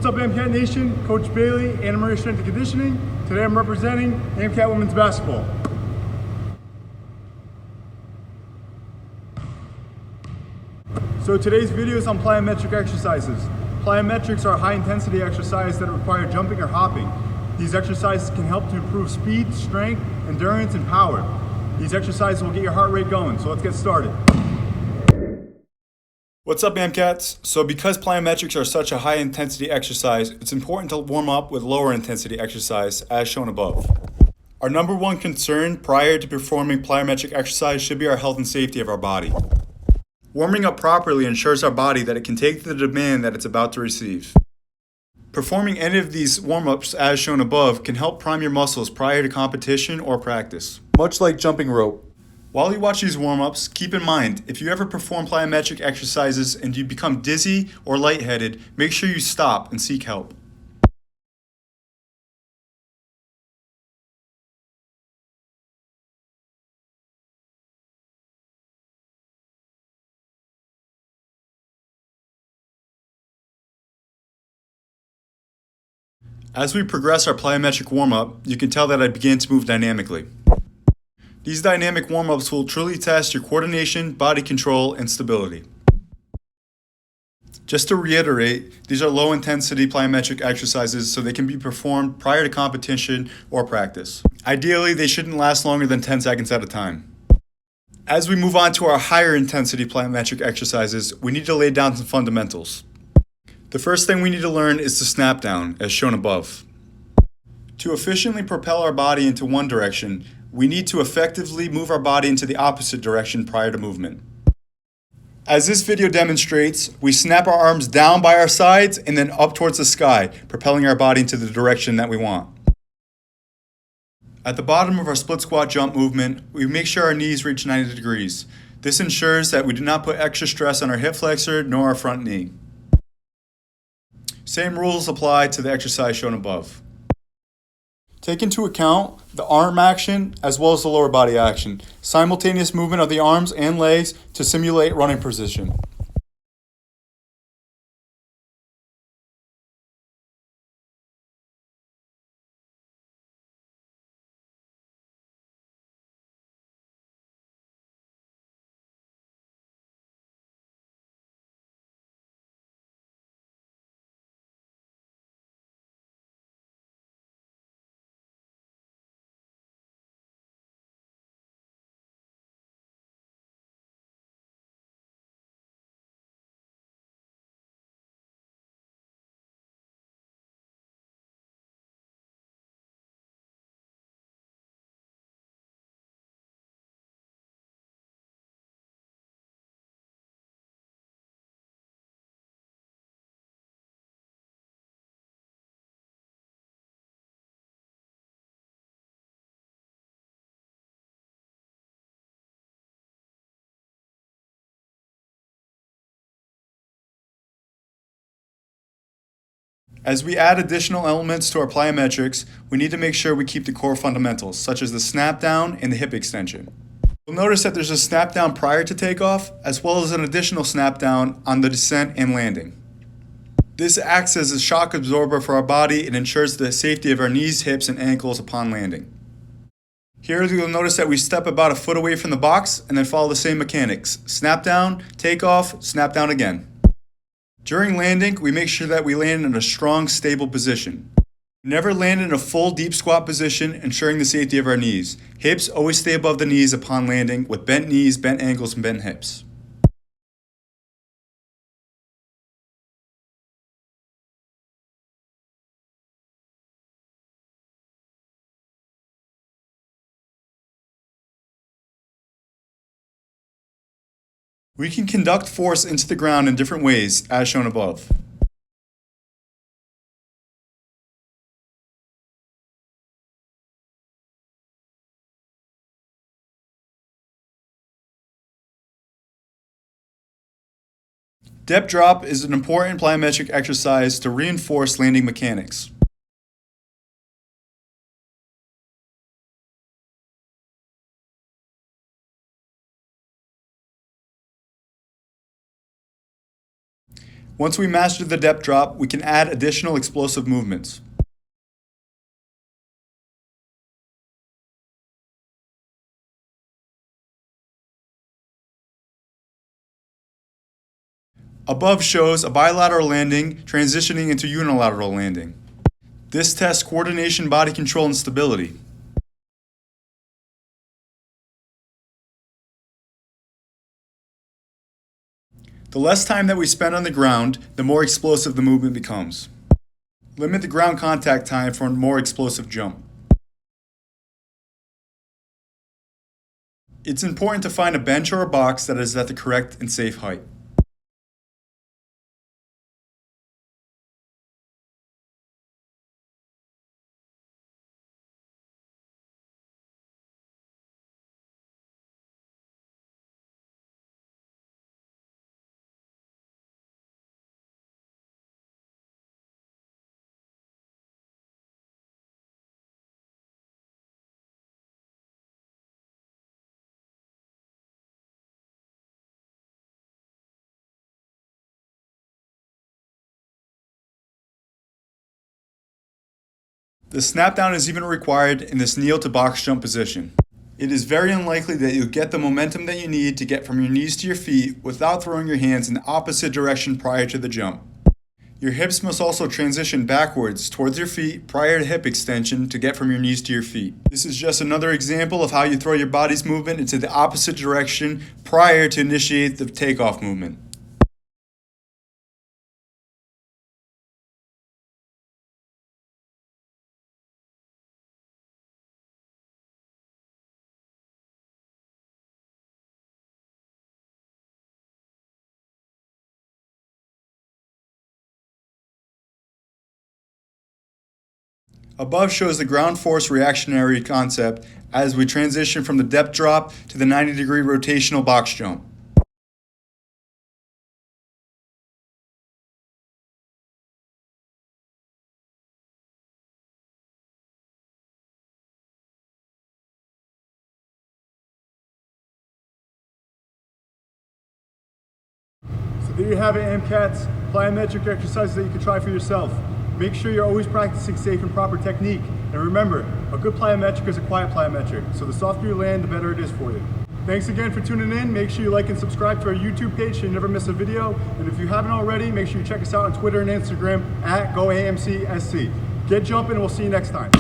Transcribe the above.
What's up, Amcat Nation? Coach Bailey, Anna Maria Strength and Conditioning. Today I'm representing Amcat Women's Basketball. So today's video is on plyometric exercises. Plyometrics are high-intensity exercises that require jumping or hopping. These exercises can help to improve speed, strength, endurance, and power. These exercises will get your heart rate going, so let's get started. What's up, Amcats? So because plyometrics are such a high-intensity exercise, it's important to warm up with lower-intensity exercise, as shown above. Our number one concern prior to performing plyometric exercise should be our health and safety of our body. Warming up properly ensures our body that it can take the demand that it's about to receive. Performing any of these warm-ups, as shown above, can help prime your muscles prior to competition or practice, much like jumping rope. While you watch these warm-ups, keep in mind, if you ever perform plyometric exercises and you become dizzy or lightheaded, make sure you stop and seek help. As we progress our plyometric warm-up, you can tell that I began to move dynamically. These dynamic warm-ups will truly test your coordination, body control, and stability. Just to reiterate, these are low-intensity plyometric exercises so they can be performed prior to competition or practice. Ideally, they shouldn't last longer than 10 seconds at a time. As we move on to our higher intensity plyometric exercises, we need to lay down some fundamentals. The first thing we need to learn is the snap down, as shown above. To efficiently propel our body into one direction, we need to effectively move our body into the opposite direction prior to movement. As this video demonstrates, we snap our arms down by our sides and then up towards the sky, propelling our body into the direction that we want. At the bottom of our split squat jump movement, we make sure our knees reach 90 degrees. This ensures that we do not put extra stress on our hip flexor nor our front knee. Same rules apply to the exercise shown above. Take into account the arm action as well as the lower body action. Simultaneous movement of the arms and legs to simulate running position. As we add additional elements to our plyometrics, we need to make sure we keep the core fundamentals, such as the snap down and the hip extension. You'll notice that there's a snap down prior to takeoff, as well as an additional snap down on the descent and landing. This acts as a shock absorber for our body and ensures the safety of our knees, hips, and ankles upon landing. Here you'll notice that we step about a foot away from the box and then follow the same mechanics. Snap down, take off, snap down again. During landing, we make sure that we land in a strong, stable position. Never land in a full deep squat position, ensuring the safety of our knees. Hips always stay above the knees upon landing with bent knees, bent ankles, and bent hips. We can conduct force into the ground in different ways, as shown above. Depth drop is an important plyometric exercise to reinforce landing mechanics. Once we master the depth drop, we can add additional explosive movements. Above shows a bilateral landing transitioning into unilateral landing. This tests coordination, body control, and stability. The less time that we spend on the ground, the more explosive the movement becomes. Limit the ground contact time for a more explosive jump. It's important to find a bench or a box that is at the correct and safe height. The snap down is even required in this kneel to box jump position. It is very unlikely that you'll get the momentum that you need to get from your knees to your feet without throwing your hands in the opposite direction prior to the jump. Your hips must also transition backwards towards your feet prior to hip extension to get from your knees to your feet. This is just another example of how you throw your body's movement into the opposite direction prior to initiate the takeoff movement. Above shows the ground force reactionary concept as we transition from the depth drop to the 90-degree rotational box jump. So there you have it, Amcats, plyometric exercises that you can try for yourself. Make sure you're always practicing safe and proper technique. And remember, a good plyometric is a quiet plyometric. So the softer you land, the better it is for you. Thanks again for tuning in. Make sure you like and subscribe to our YouTube page so you never miss a video. And if you haven't already, make sure you check us out on Twitter and Instagram at GoAMCSC. Get jumping and we'll see you next time.